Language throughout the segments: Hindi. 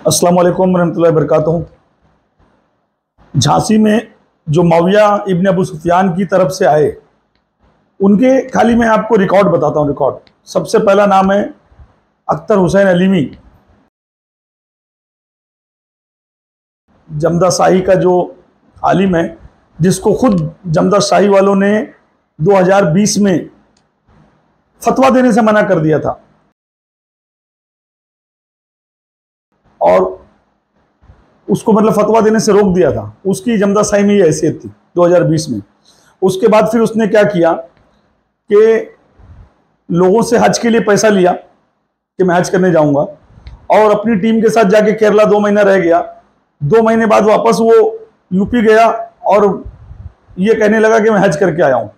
अस्सलाम वालेकुम रहमतुल्लाहि व बरकातुहू। झांसी में जो मौविया इब्न अबू सुफियान की तरफ से आए, उनके खाली मैं आपको रिकॉर्ड बताता हूँ। रिकॉर्ड सबसे पहला नाम है अख्तर हुसैन अलीमी, जमदा शाही का जो आलिम है, जिसको खुद जमदा शाही वालों ने 2020 में फतवा देने से मना कर दिया था और उसको मतलब फतवा देने से रोक दिया था। उसकी जमदा शाही में ये हैसियत थी 2020 में। उसके बाद फिर उसने क्या किया कि लोगों से हज के लिए पैसा लिया कि मैं हज करने जाऊंगा, और अपनी टीम के साथ जाके केरला 2 महीना रह गया। 2 महीने बाद वापस वो यूपी गया और ये कहने लगा कि मैं हज करके आया हूँ।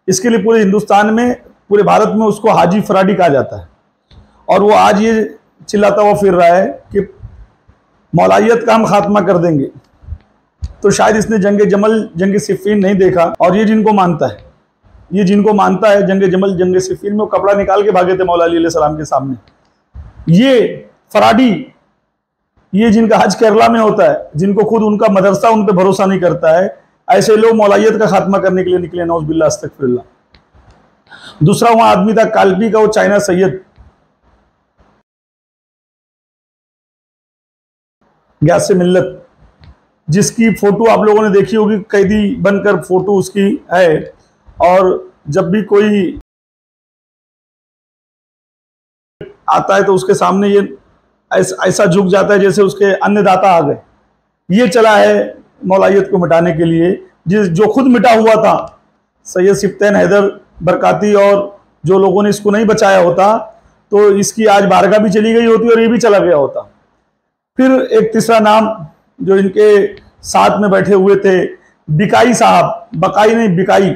इसके लिए पूरे हिंदुस्तान में, पूरे भारत में उसको हाजी फराडी कहा जाता है। और वो आज ये चिल्लाता हुआ फिर रहा है कि मौलाइयत का हम खात्मा कर देंगे। तो शायद इसने जंग जमल जंग सिफ़ीन नहीं देखा। और ये जिनको मानता है, जंग जमल जंग सिफ़ीन में वो कपड़ा निकाल के भागे थे मौला अली अलैहि सलाम के सामने। ये फराडी, ये जिनका हज केरला में होता है, जिनको खुद उनका मदरसा उन पर भरोसा नहीं करता है, ऐसे लोग मौलाइयत का खात्मा करने के लिए निकले। नौज़ बिल्लाह अस्तगफिरुल्लाह। दूसरा वहां आदमी था कालपी का, वो चाइना सैयद गैस से मिल्लत, जिसकी फोटो आप लोगों ने देखी होगी, कैदी बनकर फोटो उसकी है। और जब भी कोई आता है तो उसके सामने ये ऐसा झुक जाता है जैसे उसके अन्नदाता आ गए। ये चला है मौलाइयत को मिटाने के लिए, जो खुद मिटा हुआ था सैयद सिब्तैन हैदर बरकाती, और जो लोगों ने इसको नहीं बचाया होता तो इसकी आज बारगाह भी चली गई होती और ये भी चला गया होता। फिर एक तीसरा नाम जो इनके साथ में बैठे हुए थे, बिकाई साहब, बकाई नहीं बिकाई।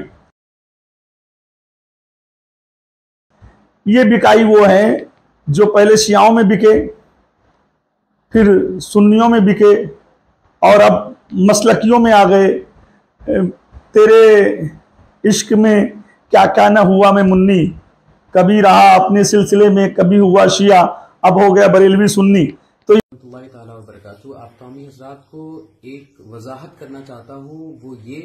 ये बिकाई वो हैं जो पहले शियाओं में बिके, फिर सुन्नियों में बिके और अब मसलकियों में आ गए। तेरे इश्क में क्या क्या न हुआ मैं मुन्नी, कभी रहा अपने सिलसिले में, कभी हुआ शिया, अब हो गया बरेलवी सुन्नी। तो आप तमामी हजरात को एक वजाहत करना चाहता हूँ, वो ये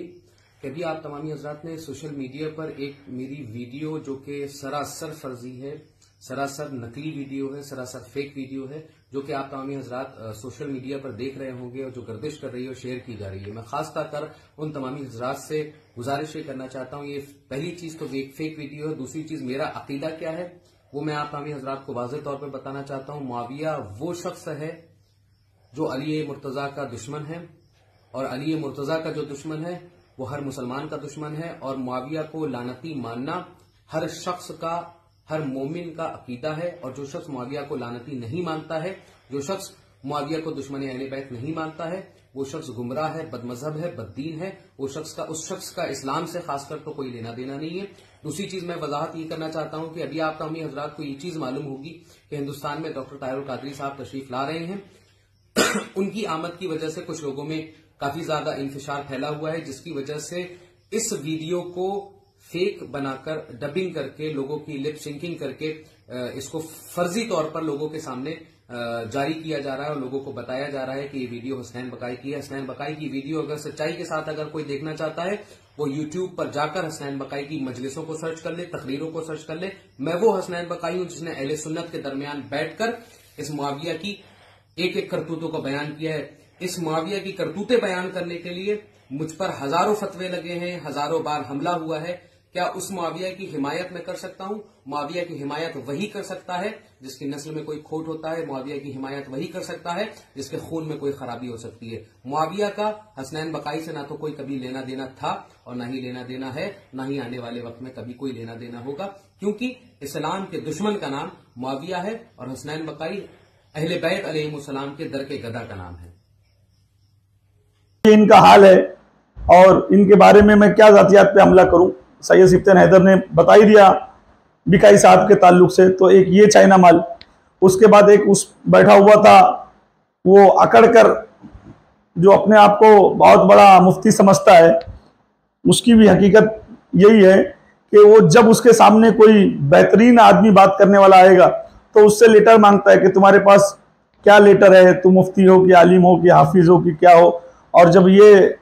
कि अभी आप तमामी हजरात ने सोशल मीडिया पर एक मेरी वीडियो, जो कि सरासर फर्जी है, सरासर नकली वीडियो है, सरासर फेक वीडियो है, जो कि आप तमामी हजरात सोशल मीडिया पर देख रहे होंगे और जो गर्दिश कर रही है और शेयर की जा रही है। मैं खास तौर उन तमामी हजरात से गुजारिश ये करना चाहता हूँ, ये पहली चीज तो एक फेक वीडियो है। दूसरी चीज, मेरा अकीदा क्या है वो मैं आप तमामी हजरात को वाज़ेह तौर पर बताना चाहता हूँ। मुआविया वो शख्स है जो अली मुर्तजा का दुश्मन है, और अली मुर्तजा का जो दुश्मन है वो हर मुसलमान का दुश्मन है। और मुआविया को लानती मानना हर शख्स का, हर मोमिन का अकीदा है। और जो शख्स मुआविया को लानती नहीं मानता है, जो शख्स मुआविया को दुश्मन अहले बैत नहीं मानता है, वो शख्स गुमराह है, बदमजहब है, बददीन है। उस शख्स का इस्लाम से खासकर तो कोई लेना देना नहीं है। दूसरी चीज मैं वजाहत ये करना चाहता हूं कि अभी आप तमामी हजरात को ये चीज मालूम होगी कि हिंदुस्तान में डॉक्टर ताहिरुल कादरी साहब तशरीफ ला रहे हैं। उनकी आमद की वजह से कुछ लोगों में काफी ज्यादा इंतशार फैला हुआ है, जिसकी वजह से इस वीडियो को फेक बनाकर, डबिंग करके, लोगों की लिप सिंकिंग करके इसको फर्जी तौर पर लोगों के सामने जारी किया जा रहा है और लोगों को बताया जा रहा है कि ये वीडियो हसनैन बकाई की है। हसनैन बकाई की वीडियो अगर सच्चाई के साथ अगर कोई देखना चाहता है, वो यूट्यूब पर जाकर हसनैन बकाई की मजलिसों को सर्च कर ले, तकरीरों को सर्च कर ले। मैं वो हसनैन बकाई हूं जिसने अहले सुन्नत के दरमियान बैठकर इस मुआविया की एक एक करतूतों को बयान किया है। इस मुआविया की करतूतें बयान करने के लिए मुझ पर हजारों फतवे लगे हैं, हजारों बार हमला हुआ है। क्या उस मुआविया की हिमायत मैं कर सकता हूं? मुआविया की हिमायत वही कर सकता है जिसकी नस्ल में कोई खोट होता है। मुआविया की हिमायत वही कर सकता है जिसके खून में कोई खराबी हो सकती है। मुआविया का हसनैन बकाई से ना तो कोई कभी लेना देना था और ना ही लेना देना है, ना ही आने वाले वक्त में कभी कोई लेना देना होगा, क्योंकि इस्लाम के दुश्मन का नाम मुआविया है और हसनैन बकाई अहले बैत अलैहिमुस्सलाम के दर के गदा का नाम है। इनका हाल है और इनके बारे में मैं क्या जातियात पे हमला करूं, सैयद सिब्तैन हैदर ने बता ही दिया बिकाई साहब के ताल्लुक से। तो एक ये चाइना माल, उसके बाद एक उस बैठा हुआ था वो अकड़ कर, जो अपने आप को बहुत बड़ा मुफ्ती समझता है, उसकी भी हकीकत यही है कि वो जब उसके सामने कोई बेहतरीन आदमी बात करने वाला आएगा तो उससे लेटर मांगता है कि तुम्हारे पास क्या लेटर है, तुम मुफ्ती हो कि आलिम हो कि हाफिज हो कि क्या हो। और जब ये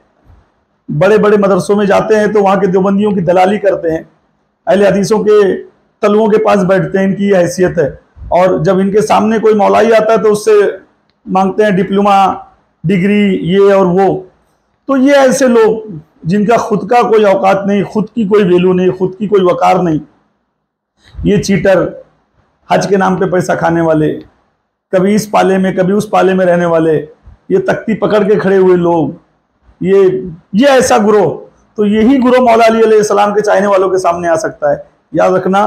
बड़े बड़े मदरसों में जाते हैं तो वहाँ के देवबंदियों की दलाली करते हैं, अहले हदीसों के तलवों के पास बैठते हैं, इनकी ये हैसियत है। और जब इनके सामने कोई मौलाई आता है तो उससे मांगते हैं डिप्लोमा, डिग्री, ये और वो। तो ये ऐसे लोग जिनका खुद का कोई औकात नहीं, खुद की कोई वैल्यू नहीं, खुद की कोई वकार नहीं, ये चीटर, हज के नाम पे पैसा खाने वाले, कभी इस पाले में कभी उस पाले में रहने वाले, ये तख्ती पकड़ के खड़े हुए लोग, ये ऐसा गुरोह, तो यही गुरोह मौला अली अलैहिस्सलाम के चाहने वालों के सामने आ सकता है। याद रखना,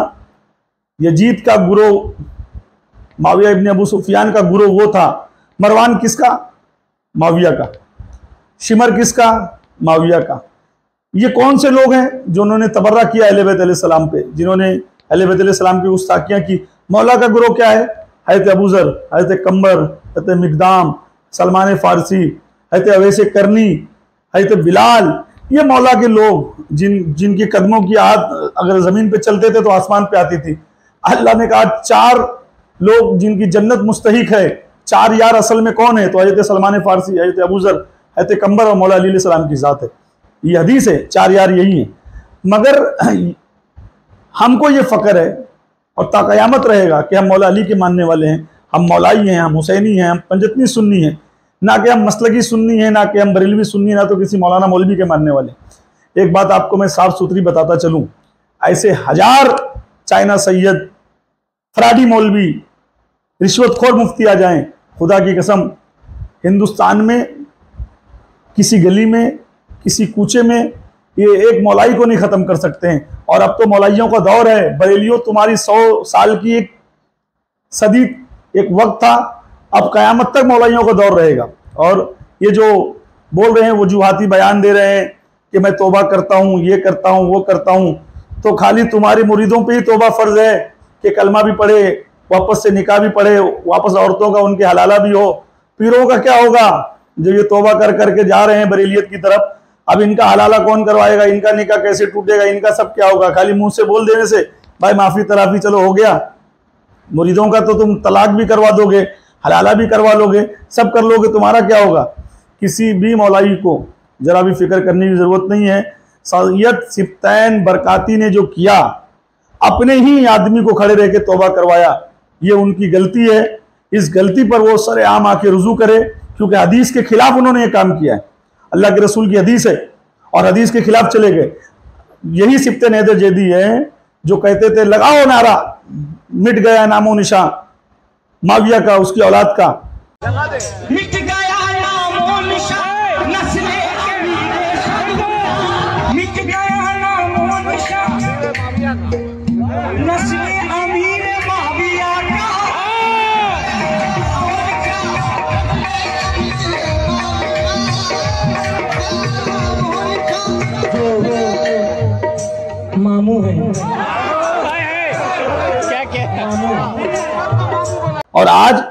यजीद का गुरोह, माविया इब्न अबू सुफियान का गुरोह वो था। मरवान किसका? माविया का। शिमर किसका? माविया का। ये कौन से लोग हैं जो उन्होंने तबर्रा किया अहले बैत अलैहिस्सलाम पे, जिन्होंने अहले बैत अलैहिस्सलाम की गुस्ताखियां की? मौला का गुरोह क्या है? हज़रत अबूजर, हज़रत कंबर, हज़रत मिकदाम, सलमान फारसी, हज़रत अवैसे करनी, हज़रत बिलाल, ये मौला के लोग जिनके कदमों की आहट अगर जमीन पे चलते थे तो आसमान पे आती थी। अल्लाह ने कहा 4 लोग जिनकी जन्नत मुस्तहिक है, 4 यार असल में कौन है? तो हज़रत सलमान फारसी, हज़रत अबूजर, हज़रत कंबर और मौला अली अलैहिस्सलाम की ज़ात है। ये हदीस है, 4 यार यही है। मगर हमको ये फ़ख्र है और ताक़यामत रहेगा कि हम मौला अली के मानने वाले हैं, हम मौलाई हैं, हम हुसैनी हैं, हम पंजतनी सुन्नी हैं, ना कि हम मसलकी सुन्नी हैं, ना कि हम बरेलवी सुन्नी, ना तो किसी मौलाना मौलवी के मानने वाले। एक बात आपको मैं साफ सुथरी बताता चलूँ, ऐसे 1000 चाइना सैयद, फराडी मौलवी, रिश्वतखोर मुफ्ती आ जाएं, खुदा की कसम हिंदुस्तान में किसी गली में, किसी कूचे में ये एक मौलाई को नहीं ख़त्म कर सकते हैं। और अब तो मौलाइयों का दौर है। बरेलियों, तुम्हारी 100 साल की एक सदी एक वक्त था, अब क़यामत तक मौलाइयों का दौर रहेगा। और ये जो बोल रहे हैं, वजूहाती बयान दे रहे हैं कि मैं तौबा करता हूँ, ये करता हूँ, वो करता हूँ, तो खाली तुम्हारे मुरीदों पे ही तौबा फ़र्ज है कि कलमा भी पढ़े, वापस से निकाह भी पढ़े, वापस औरतों का उनके हलाला भी हो। पीरों का क्या होगा जो ये तौबा कर करके जा रहे हैं बरेलियत की तरफ? अब इनका हलाला कौन करवाएगा? इनका निकाह कैसे टूटेगा? इनका सब क्या होगा? खाली मुंह से बोल देने से भाई माफी तलाफी चलो हो गया। मुरीदों का तो तुम तलाक भी करवा दोगे, हलाला भी करवा लोगे, सब कर लोगे, तुम्हारा क्या होगा? किसी भी मौलाई को जरा भी फिक्र करने की जरूरत नहीं है। सैयद सिब्तैन बरकाती ने जो किया, अपने ही आदमी को खड़े रह के तौबा करवाया, ये उनकी गलती है। इस गलती पर वो सरेआम आके रुजू करे, क्योंकि हदीस के खिलाफ उन्होंने ये काम किया है। अल्लाह के रसूल की हदीस है और हदीस के खिलाफ चले गए। यही सिब्तैन हैदर जैदी है जो कहते थे लगाओ नारा, मिट गया नामो निशान माविया का, उसकी औलाद का। मिट गया नामो निशान नस्ले के वीरे, मिट गया नामो निशान नस्ले अमीर माविया का। मामू है और आज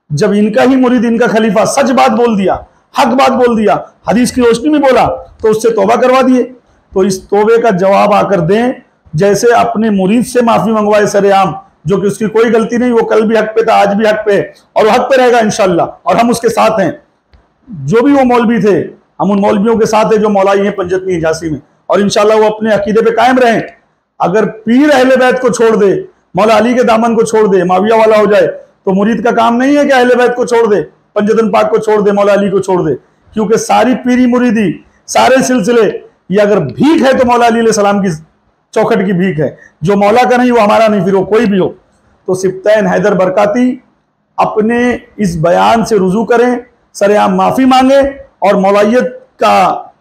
जब इनका ही मुरीद, इनका खलीफा सच बात बोल दिया, हक बात बोल दिया, हदीस की रोशनी में बोला, तो उससे तौबा करवा दिए। तो इस तौबे का जवाब आकर दें, जैसे अपने मुरीद से माफी मंगवाए सरेआम, जो कि उसकी कोई गलती नहीं, वो कल भी हक पे था, आज भी हक पे है और वो हक पे रहेगा इंशाअल्लाह, और हम उसके साथ हैं। जो भी वो मौलवी थे, हम उन मौलवियों के साथ हैं जो मौलाई हैं पंजतनी झांसी में, और इंशाअल्लाह वो अपने अकीदे पे कायम रहें। अगर पीर अहले बैत को छोड़ दे, मौला अली के दामन को छोड़ दे, माविया वाला हो जाए, तो मुरीद का काम नहीं है कि अहले बैत को छोड़ दे, पंजतन पाक को छोड़ दे, मौला अली को छोड़ दे। क्योंकि सारी पीरी मुरीदी, सारे सिलसिले, ये अगर भीख है तो मौला अली अलैहि सलाम की चौखट की भीख है। जो मौला का नहीं वो हमारा नहीं, फिर वो कोई भी हो। तो सिब्तैन हैदर बरकाती अपने इस बयान से रुजू करें, सरेआम माफी मांगे और मौलाइयत का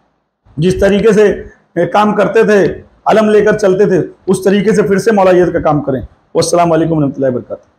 जिस तरीके से काम करते थे, अलम लेकर चलते थे, उस तरीके से फिर से मौलाइयत का काम करें। वस्सलाम वालेकुम रहमतुल्लाहि व बरकातुहू।